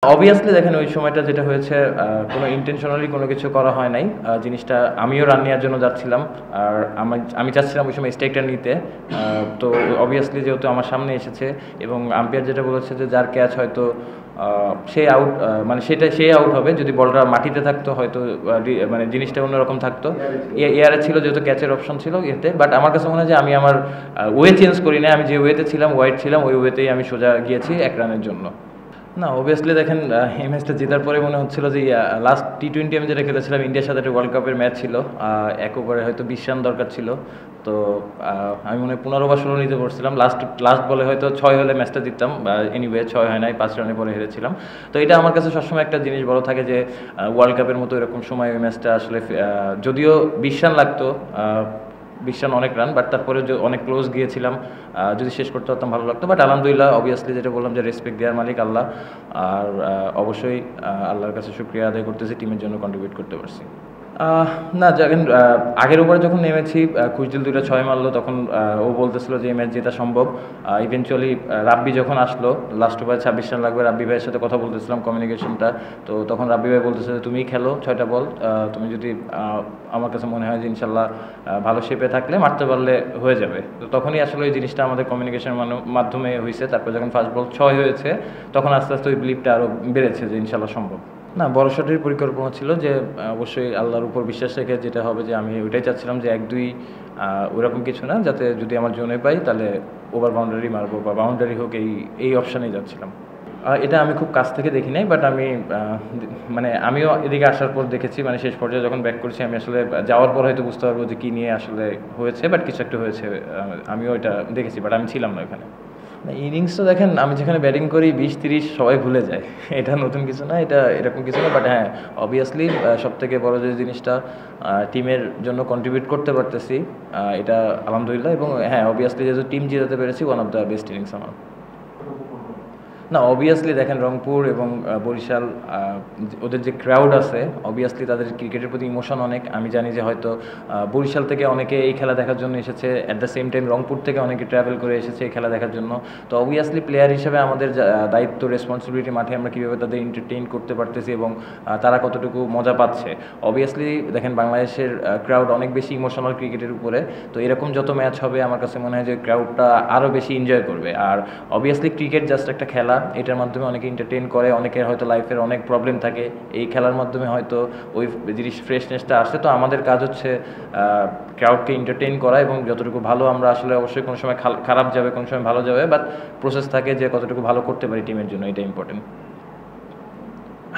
Obviously দেখেন ওই সময়টা যেটা হয়েছে কোনো ইন্টেনশনালি কোনো কিছু করা হয় নাই। জিনিসটা আমিও রান নেওয়ার জন্য যাচ্ছিলাম। আর আমি চাচ্ছিলাম ওই সময় স্ট্রাইকটা নিতে। তো অবভিয়াসলি যেহেতু আমার সামনে এসেছে এবং আম্পায়ার যেটা বলেছে যে যার ক্যাচ হয়তো সে আউট, মানে সে আউট হবে। যদি বলটা মাটিতে থাকতো হয়তো মানে জিনিসটা অন্যরকম থাকতো। এয়ারে ছিল যেহেতু ক্যাচের অপশন ছিল ইয়েতে, বাট আমার কাছে মনে হয় যে আমি আমার ওয়ে চেঞ্জ করি না। আমি যে ওয়েতে ছিলাম, ওয়াইড ছিলাম, ওই ওয়েতেই আমি সোজা গিয়েছি 1 রানের জন্য। না, অবভিয়াসলি দেখেন এই ম্যাচটা জেতার পরে মনে হচ্ছিল যে লাস্ট টি-20 আমি যেটা খেলেছিলাম ইন্ডিয়ার সাথে একটা ওয়ার্ল্ড কাপের ম্যাচ ছিল। 1 ওভারে হয়তো 20 রান দরকার ছিল। তো আমি মনে হয় 15 বা 16 নিতে পড়ছিলাম। লাস্ট বলে হয়তো 6 হলে ম্যাচটা জিততাম, এনিওয়ে 6 হয় নাই, 5 রানে পরে হেরেছিলাম। তো এটা আমার কাছে সবসময় একটা জিনিস বড় থাকে যে ওয়ার্ল্ড কাপের মতো এরকম সময় ওই ম্যাচটা আসলে যদিও 20 রান লাগতো, 20 রান অনেক রান, বাট তারপরে অনেক ক্লোজ গিয়েছিলাম। যদি শেষ করতে পারতাম ভালো লাগতো, বাট আলহামদুলিল্লাহ অবভিয়াসলি যেটা বললাম যে রেসপেক্ট দেওয়ার মালিক আল্লাহ। আর অবশ্যই আল্লাহর কাছে শুকরিয়া আদায় করতেছি টিমের জন্য কন্ট্রিবিউট করতে পারছি। না, যখন আগের ওভারে যখন নেমেছি খুশদিল 2টা 6 মারলো, তখন ও বলতেছিল যে এই ম্যাচ জেতা সম্ভব। ইভেনচুয়ালি রাব্বি যখন আসলো, লাস্ট ওভারে 26 রান লাগবে, রাব্বি ভাইয়ের সাথে কথা বলতেছিলাম কমিউনিকেশনটা। তো তখন রাব্বি ভাই বলতেছে যে তুমিই খেলো 6টা বল, তুমি যদি আমার কাছে মনে হয় যে ইনশাল্লাহ ভালো শেপে থাকলে মারতে পারলে হয়ে যাবে। তো তখনই আসলে ওই জিনিসটা আমাদের কমিউনিকেশনের মাধ্যমে হয়েছে। তারপর যখন ফার্স্ট বল 6 হয়েছে, তখন আস্তে আস্তে ওই বিলিভটা আরও বেড়েছে যে ইনশাল্লাহ সম্ভব। না, বড় শটের পরিকল্পনা ছিল যে অবশ্যই আল্লাহর উপর বিশ্বাস রেখে, যেটা হবে যে আমি ওইটাই চাচ্ছিলাম যে 1-2 ওরকম কিছু না, যাতে যদি আমার জোনে পাই তাহলে ওভার বাউন্ডারি মারবো বা বাউন্ডারি হোক, এই অপশানেই যাচ্ছিলাম। এটা আমি খুব কাছ থেকে দেখি নাই, বাট মানে আমিও এদিকে আসার পর দেখেছি, মানে শেষ পর্যায়ে যখন ব্যাক করছি আমি আসলে যাওয়ার পর হয়তো বুঝতে পারবো যে কী নিয়ে আসলে হয়েছে, বাট কিছু একটা হয়েছে। আমিও এটা দেখেছি, বাট আমি ছিলাম না ওখানে। ইনিংস তো দেখেন, আমি যেখানে ব্যাটিং করি 20-30 সবাই ভুলে যায়। এটা নতুন কিছু না, এটা এরকম কিছু না, বাট হ্যাঁ অবভিয়াসলি সবথেকে বড় যে জিনিসটা টিমের জন্য কন্ট্রিবিউট করতে পারতেছি, এটা আলহামদুলিল্লাহ। এবং হ্যাঁ অবভিয়াসলি যেহেতু টিম জিতাতে পেরেছি, one of the best innings আমার। না, অবভিয়াসলি দেখেন রংপুর এবং বরিশাল, ওদের যে ক্রাউড আছে, অবভিয়াসলি তাদের ক্রিকেটের প্রতি ইমোশন অনেক। আমি জানি যে হয়তো বরিশাল থেকে অনেকে এই খেলা দেখার জন্য এসেছে, at the same time Rangpur থেকে অনেকে ট্রাভেল করে এসেছে এই খেলা দেখার জন্য। তো অবভিয়াসলি প্লেয়ার হিসেবে আমাদের দায়িত্ব, রেসপন্সিবিলিটি মাঠে আমরা কীভাবে তাদের এন্টারটেইন করতে পারতেছি এবং তারা কতটুকু মজা পাচ্ছে। অবভিয়াসলি দেখেন বাংলাদেশের ক্রাউড অনেক বেশি ইমোশনাল ক্রিকেটের উপরে। তো এরকম যত ম্যাচ হবে আমার কাছে মনে হয় যে ক্রাউডটা আরও বেশি এনজয় করবে। আর অবভিয়াসলি ক্রিকেট জাস্ট একটা খেলা, এটার মাধ্যমে অনেকে এন্টারটেইন করে, অনেকের হয়তো লাইফের অনেক প্রবলেম থাকে, এই খেলার মাধ্যমে হয়তো ওই জিনিস ফ্রেশনেসটা আসে। তো আমাদের কাজ হচ্ছে ক্রাউডকে এন্টারটেইন করা, এবং যতটুকু ভালো আমরা আসলে, অবশ্যই কোনো সময় খারাপ যাবে, কোনো সময় ভালো যাবে, বাট প্রসেস থাকে যে কতটুকু ভালো করতে পারি টিমের জন্য, এটা ইম্পর্টেন্ট।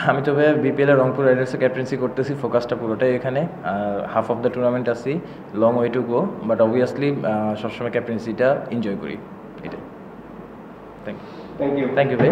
আমি তবে বিপিএল রংপুর রাইডার্সের ক্যাপ্টেন্সি করতেছি, ফোকাসটা পুরোটাই এখানে। হাফ অফ দ্য টুর্নামেন্ট আছি, long way to go, but obviously সবসময় ক্যাপ্টেন্সিটা এনজয় করি, এটাই। থ্যাংক ইউ ভাই।